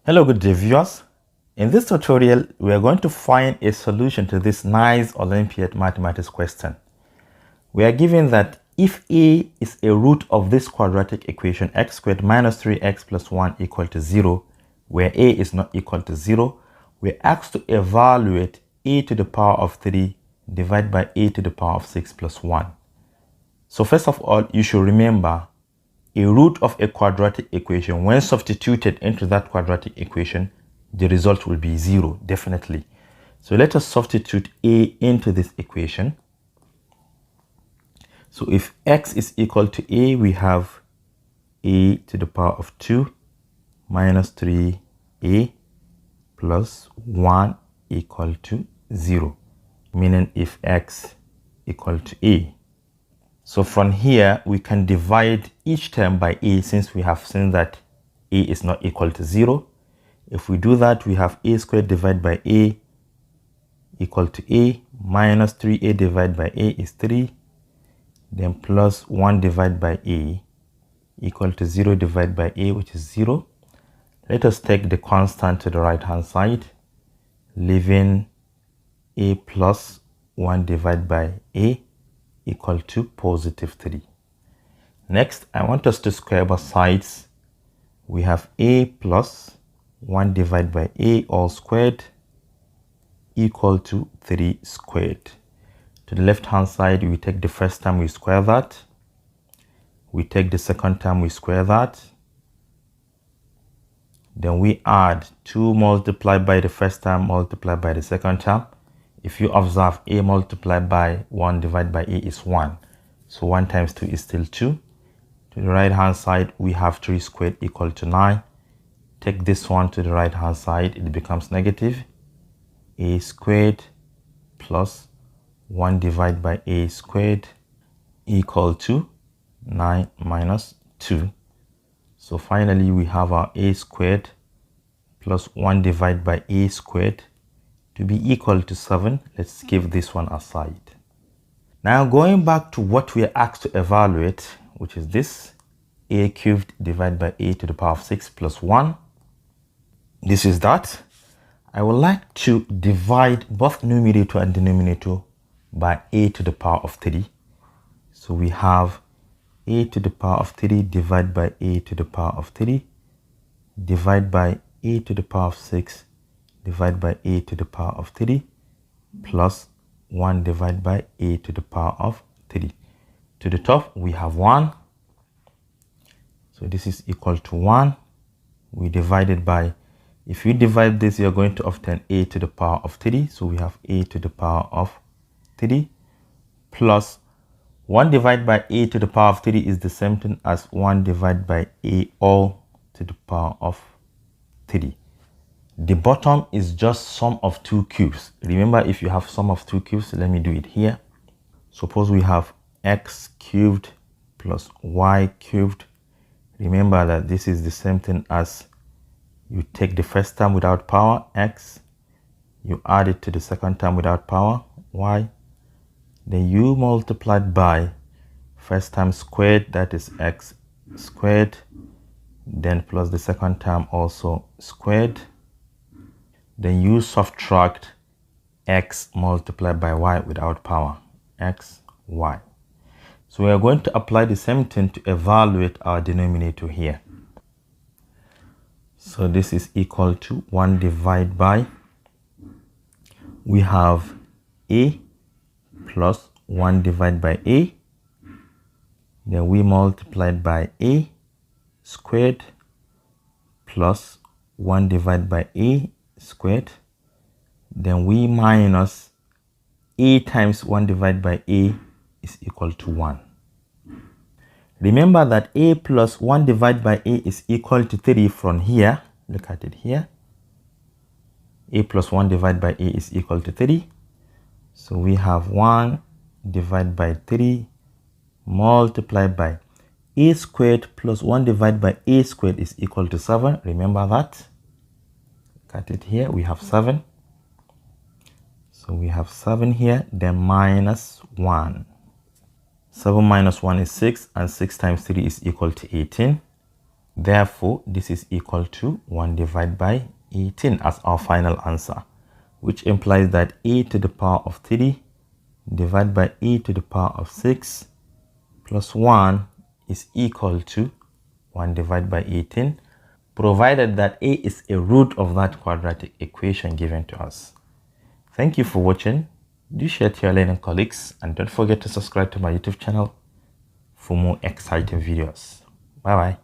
Hello, good day viewers. In this tutorial, we are going to find a solution to this nice Olympiad Mathematics question. We are given that if a is a root of this quadratic equation x squared minus 3x plus 1 equal to 0, where a is not equal to 0, we are asked to evaluate a to the power of 3 divided by a to the power of 6 plus 1. So first of all, you should remember a root of a quadratic equation, when substituted into that quadratic equation, the result will be 0, definitely. So let us substitute a into this equation. So if x is equal to a, we have a to the power of 2 minus 3a plus 1 equal to 0, meaning if x equal to a. So from here, we can divide each term by a, since we have seen that a is not equal to 0. If we do that, we have a squared divided by a equal to a, minus 3a divided by a is 3, then plus 1 divided by a equal to 0 divided by a, which is 0. Let us take the constant to the right hand side, leaving a plus 1 divided by a equal to positive 3. Next, I want us to square both sides. We have a plus 1 divided by a all squared equal to 3 squared. To the left hand side, we take the first term, we square that. We take the second term, we square that. Then we add 2 multiplied by the first term multiplied by the second term. If you observe, a multiplied by 1 divided by a is 1. So 1 times 2 is still 2. To the right hand side, we have 3 squared equal to 9. Take this one to the right hand side, it becomes negative. A squared plus 1 divided by a squared equal to 9 minus 2. So finally, we have our a squared plus 1 divided by a squared to be equal to 7. Let's keep this one aside. Now going back to what we are asked to evaluate, which is this, a cubed divided by a to the power of 6 plus 1. This is that. I would like to divide both numerator and denominator by a to the power of 3. So we have a to the power of 3 divided by a to the power of 3 divided by a to the power of 6 divided by a to the power of 3 plus 1 divided by a to the power of 3. To the top, we have 1. So this is equal to 1. We divide it by, if you divide this, you're going to obtain a to the power of 3. So we have a to the power of 3 plus 1 divided by a to the power of 3 is the same thing as 1 divided by a all to the power of 3. The bottom is just sum of 2 cubes. Remember, if you have sum of 2 cubes, let me do it here. Suppose we have x cubed plus y cubed. Remember that this is the same thing as you take the first term without power, x, you add it to the second term without power, y, then you multiplied by first term squared, that is x squared, then plus the second term also squared. Then you subtract x multiplied by y without power, x, y. So we are going to apply the same thing to evaluate our denominator here. So this is equal to 1 divided by, we have a plus 1 divided by a. Then we multiplied by a squared plus 1 divided by a squared, then we minus a times 1 divided by a is equal to 1. Remember that a plus 1 divided by a is equal to 3 from here. Look at it here. A plus 1 divided by a is equal to 3. So we have 1 divided by 3 multiplied by a squared plus 1 divided by a squared is equal to 7. Remember that. At it here, we have 7. So we have 7 here, then minus 1. 7 minus 1 is 6, and 6 times 3 is equal to 18. Therefore, this is equal to 1 divided by 18 as our final answer, which implies that a to the power of 3 divided by a to the power of 6 plus 1 is equal to 1 divided by 18, provided that a is a root of that quadratic equation given to us. Thank you for watching. Do share to your learning colleagues and don't forget to subscribe to my YouTube channel for more exciting videos. Bye bye.